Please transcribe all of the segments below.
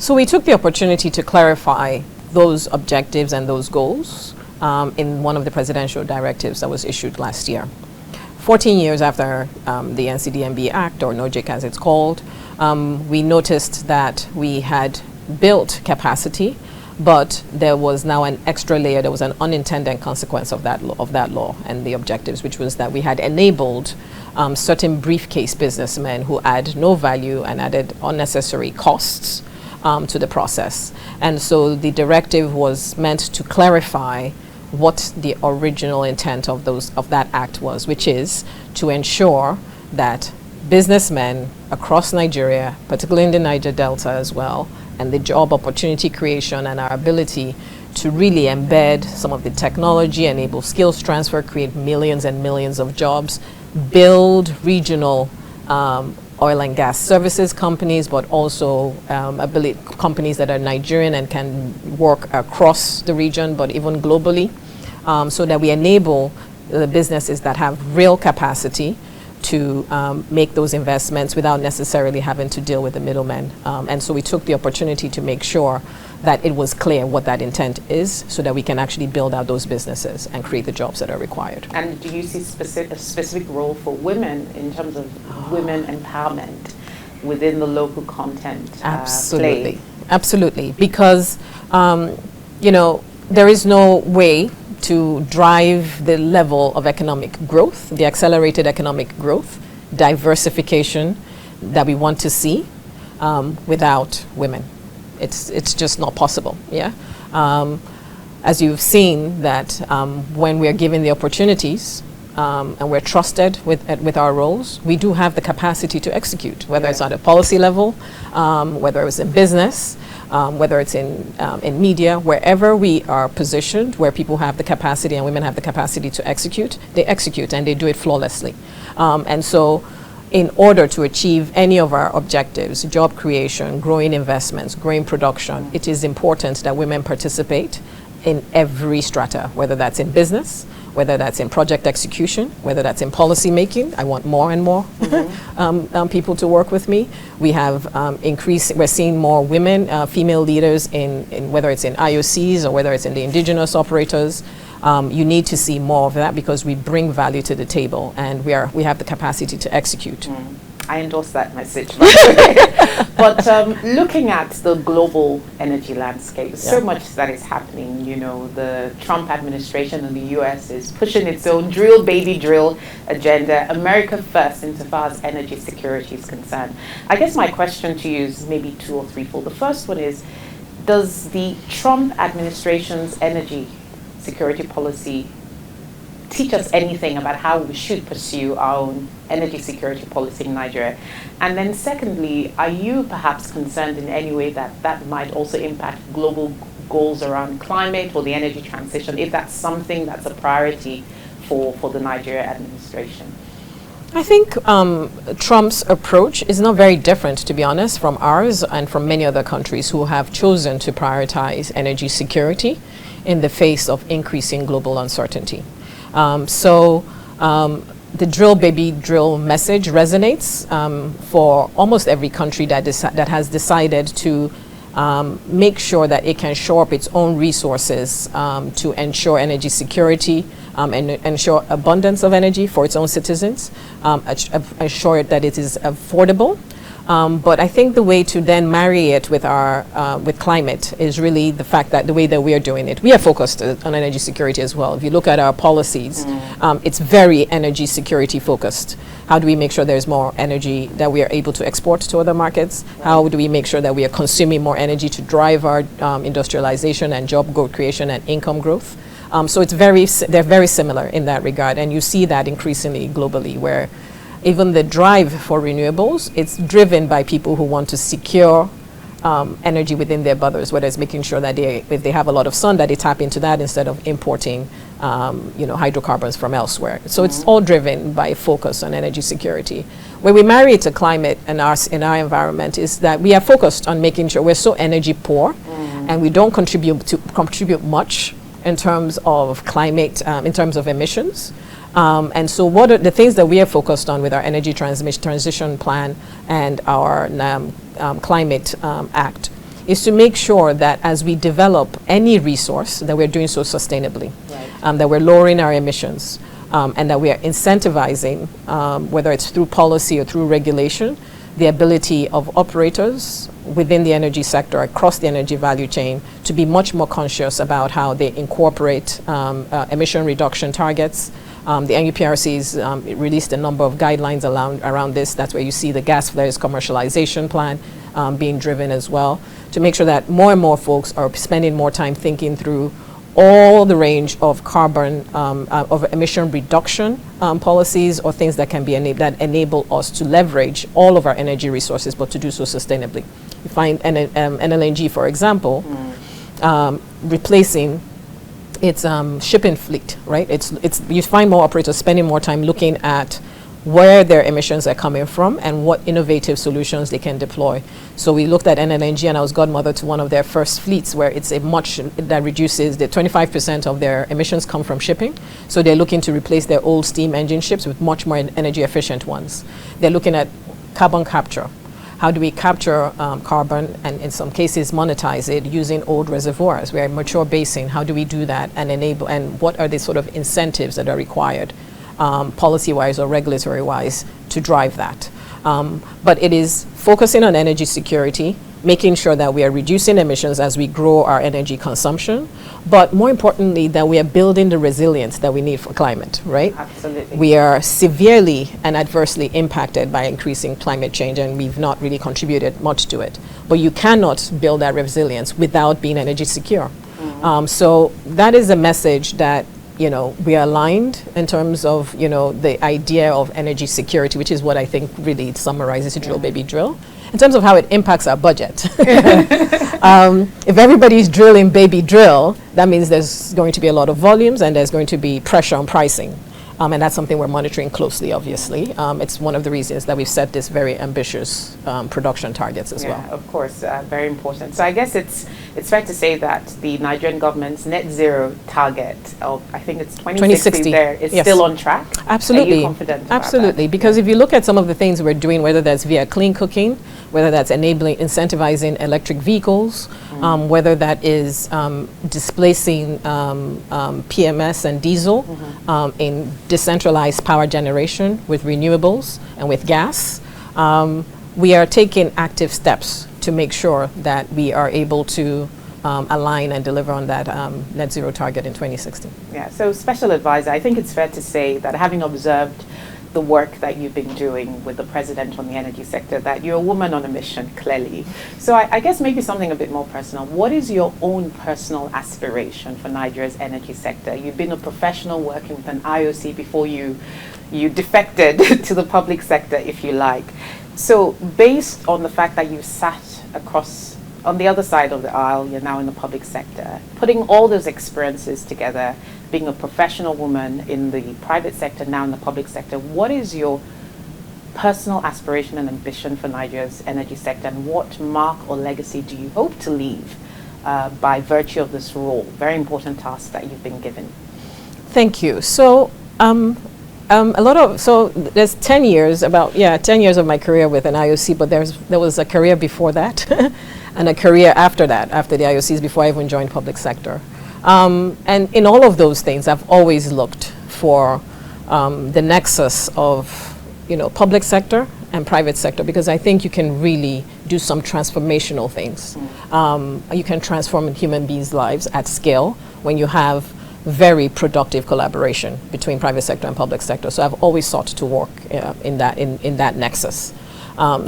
So we took the opportunity to clarify those objectives and those goals in one of the presidential directives that was issued last year. 14 years after the NCDMB Act, or NOJIC as it's called, we noticed that we had built capacity, but there was now an extra layer. There was an unintended consequence of that law and the objectives, which was that we had enabled certain briefcase businessmen who add no value and added unnecessary costs to the process. And so the directive was meant to clarify what the original intent of that act was, which is to ensure that businessmen across Nigeria, particularly in the Niger Delta as well, and the job opportunity creation and our ability to really embed some of the technology, enable skills transfer, create millions and millions of jobs, build regional oil and gas services companies, but also companies that are Nigerian and can work across the region, but even globally, so that we enable the businesses that have real capacity to make those investments without necessarily having to deal with the middlemen. And so we took the opportunity to make sure that it was clear what that intent is, so that we can actually build out those businesses and create the jobs that are required. And do you see a specific role for women in terms of women empowerment within the local content Absolutely. play? Absolutely. Because, there is no way to drive the level of economic growth, the accelerated economic growth, diversification that we want to see without women. It's just not possible, yeah? As you've seen that when we're given the opportunities and we're trusted with our roles, we do have the capacity to execute, whether it's at a policy level, whether it's in business, whether it's in media, wherever we are positioned, where people have the capacity and women have the capacity to execute, they execute and they do it flawlessly. And so in order to achieve any of our objectives, job creation, growing investments, growing production, it is important that women participate in every strata, whether that's in business, whether that's in project execution, whether that's in policy making. I want more and more people to work with me. We have we're seeing more women, female leaders in whether it's in IOCs or whether it's in the indigenous operators. You need to see more of that because we bring value to the table and we have the capacity to execute. I endorse that message, by the way. But looking at the global energy landscape, so much that is happening. The Trump administration in the US is pushing its own drill, baby, drill agenda, America first insofar as energy security is concerned. I guess my question to you is maybe two or threefold. The first one is, does the Trump administration's energy security policy teach us anything about how we should pursue our own energy security policy in Nigeria? And then secondly, are you perhaps concerned in any way that that might also impact global goals around climate or the energy transition, if that's something that's a priority for the Nigeria administration? I think Trump's approach is not very different, to be honest, from ours and from many other countries who have chosen to prioritize energy security in the face of increasing global uncertainty. The drill, baby, drill message resonates for almost every country that has decided to make sure that it can shore up its own resources to ensure energy security and ensure abundance of energy for its own citizens, ensure that it is affordable. But I think the way to then marry it with with climate is really the fact that the way that we are doing it, we are focused on energy security as well. If you look at our policies, it's very energy security focused. How do we make sure there's more energy that we are able to export to other markets? How do we make sure that we are consuming more energy to drive our industrialization and job growth creation and income growth? So they're very similar in that regard, and you see that increasingly globally, where even the drive for renewables, it's driven by people who want to secure energy within their borders, whether it's making sure that if they have a lot of sun, that they tap into that instead of importing hydrocarbons from elsewhere. So it's all driven by focus on energy security. When we marry it to climate in our environment is that we are focused on making sure we're so energy poor and we don't contribute much in terms of climate, in terms of emissions. And so what are the things that we are focused on with our energy transition plan and our climate act is to make sure that as we develop any resource, that we're doing so sustainably, that we're lowering our emissions, and that we are incentivizing, whether it's through policy or through regulation, the ability of operators within the energy sector, across the energy value chain, to be much more conscious about how they incorporate emission reduction targets. The NUPRC's released a number of guidelines around this. That's where you see the gas flares commercialization plan being driven as well, to make sure that more and more folks are spending more time thinking through all the range of carbon, of emission reduction policies, or things that can be that enable us to leverage all of our energy resources, but to do so sustainably. You find NLNG, for example, replacing its shipping fleet, right? You find more operators spending more time looking at where their emissions are coming from and what innovative solutions they can deploy. So we looked at NLNG, and I was godmother to one of their first fleets where it's that reduces the 25% of their emissions come from shipping. So they're looking to replace their old steam engine ships with much more energy efficient ones. They're looking at carbon capture. How do we capture carbon and in some cases monetize it using old reservoirs? We're a mature basin. How do we do that and enable, and what are the sort of incentives that are required policy-wise or regulatory-wise to drive that? But it is focusing on energy security, making sure that we are reducing emissions as we grow our energy consumption, but more importantly, that we are building the resilience that we need for climate, right? Absolutely. We are severely and adversely impacted by increasing climate change, and we've not really contributed much to it. But you cannot build that resilience without being energy secure. So that is a message that we are aligned in terms of, the idea of energy security, which is what I think really summarizes drill, baby, drill. In terms of how it impacts our budget. If everybody's drilling baby drill, that means there's going to be a lot of volumes and there's going to be pressure on pricing. And that's something we're monitoring closely, obviously. It's one of the reasons that we've set this very ambitious production targets as well. Yeah, of course, very important. So I guess it's fair to say that the Nigerian government's net zero target of, I think it's 2060 there, is still on track? Absolutely. Are you confident about Absolutely, that? Because if you look at some of the things we're doing, whether that's via clean cooking, whether that's incentivizing electric vehicles, whether that is displacing PMS and diesel in decentralized power generation with renewables and with gas, we are taking active steps to make sure that we are able to align and deliver on that net zero target in 2060. Yeah, so Special Advisor, I think it's fair to say that having observed the work that you've been doing with the president on the energy sector, that you're a woman on a mission, clearly. So I guess maybe something a bit more personal. What is your own personal aspiration for Nigeria's energy sector? You've been a professional working with an IOC before you defected to the public sector, if you like. So based on the fact that you sat across on the other side of the aisle, you're now in the public sector, putting all those experiences together, being a professional woman in the private sector, now in the public sector, what is your personal aspiration and ambition for Nigeria's energy sector, and what mark or legacy do you hope to leave by virtue of this role, very important task that you've been given? Thank you. So there's 10 years, 10 years of my career with an IOC, but there was a career before that and a career after that, after the IOCs, before I even joined public sector. And in all of those things, I've always looked for the nexus of, public sector and private sector, because I think you can really do some transformational things. You can transform human beings' lives at scale when you have very productive collaboration between private sector and public sector. So I've always sought to work in that nexus.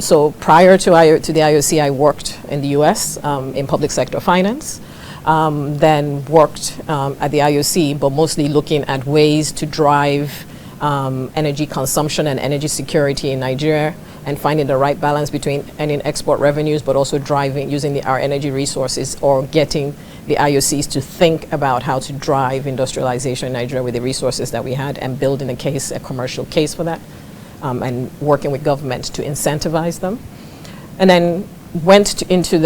So prior to the IOC, I worked in the US in public sector finance. Then worked at the IOC, but mostly looking at ways to drive energy consumption and energy security in Nigeria, and finding the right balance between earning export revenues, but also using our energy resources, or getting the IOCs to think about how to drive industrialization in Nigeria with the resources that we had, and building a commercial case for that, and working with government to incentivize them. And then went into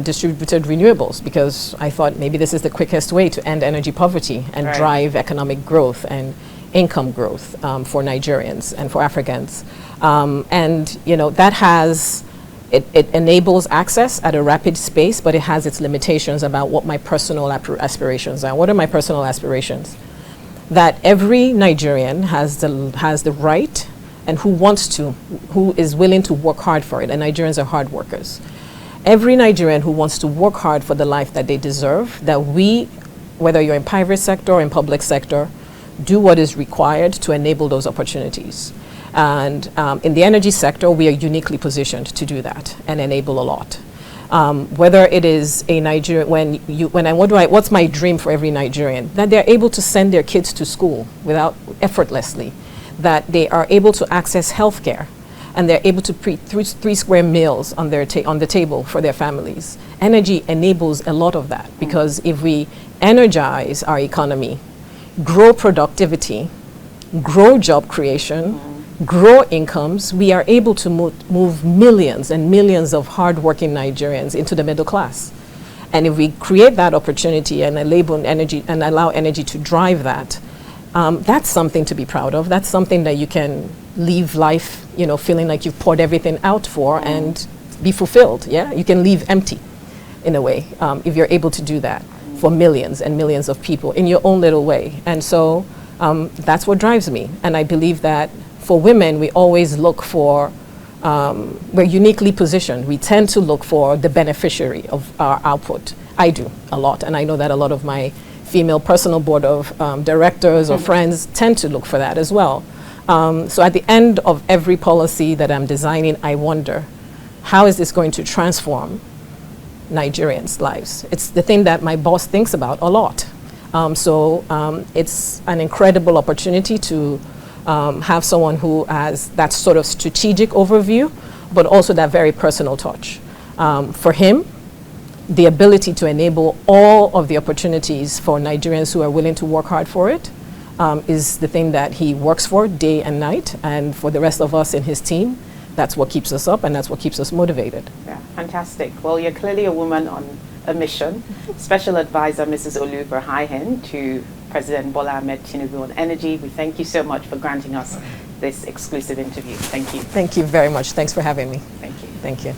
distributed renewables, because I thought maybe this is the quickest way to end energy poverty and drive economic growth and income growth for Nigerians and for Africans. And that has It enables access at a rapid pace, but it has its limitations about what my personal aspirations are. What are my personal aspirations? That every Nigerian has the right, and who is willing to work hard for it, and Nigerians are hard workers. Every Nigerian who wants to work hard for the life that they deserve, that we, whether you're in private sector or in public sector, do what is required to enable those opportunities. And in the energy sector, we are uniquely positioned to do that and enable a lot. Whether it is a Nigerian, what's my dream for every Nigerian? That they're able to send their kids to school effortlessly, that they are able to access healthcare, and they're able to three square meals on the table for their families. Energy enables a lot of that, because if we energize our economy, grow productivity, grow job creation, grow incomes, we are able to move millions and millions of hardworking Nigerians into the middle class. And if we create that opportunity and allow energy to drive that, that's something to be proud of. That's something that you can leave life, feeling like you've poured everything out for and be fulfilled. Yeah, you can leave empty, in a way, if you're able to do that for millions and millions of people in your own little way. And so that's what drives me. And I believe that for women, we always look for, we're uniquely positioned. We tend to look for the beneficiary of our output. I do a lot, and I know that a lot of my female personal board of directors or friends tend to look for that as well. So at the end of every policy that I'm designing, I wonder, how is this going to transform Nigerians' lives? It's the thing that my boss thinks about a lot. It's an incredible opportunity to have someone who has that sort of strategic overview, but also that very personal touch. For him, the ability to enable all of the opportunities for Nigerians who are willing to work hard for it is the thing that he works for day and night. And for the rest of us in his team, that's what keeps us up and that's what keeps us motivated. Yeah, fantastic. Well, you're clearly a woman on a mission. Special Advisor Mrs. Verheijen to President Bola Ahmed Tinubu on energy. We thank you so much for granting us this exclusive interview. Thank you. Thank you very much. Thanks for having me. Thank you. Thank you.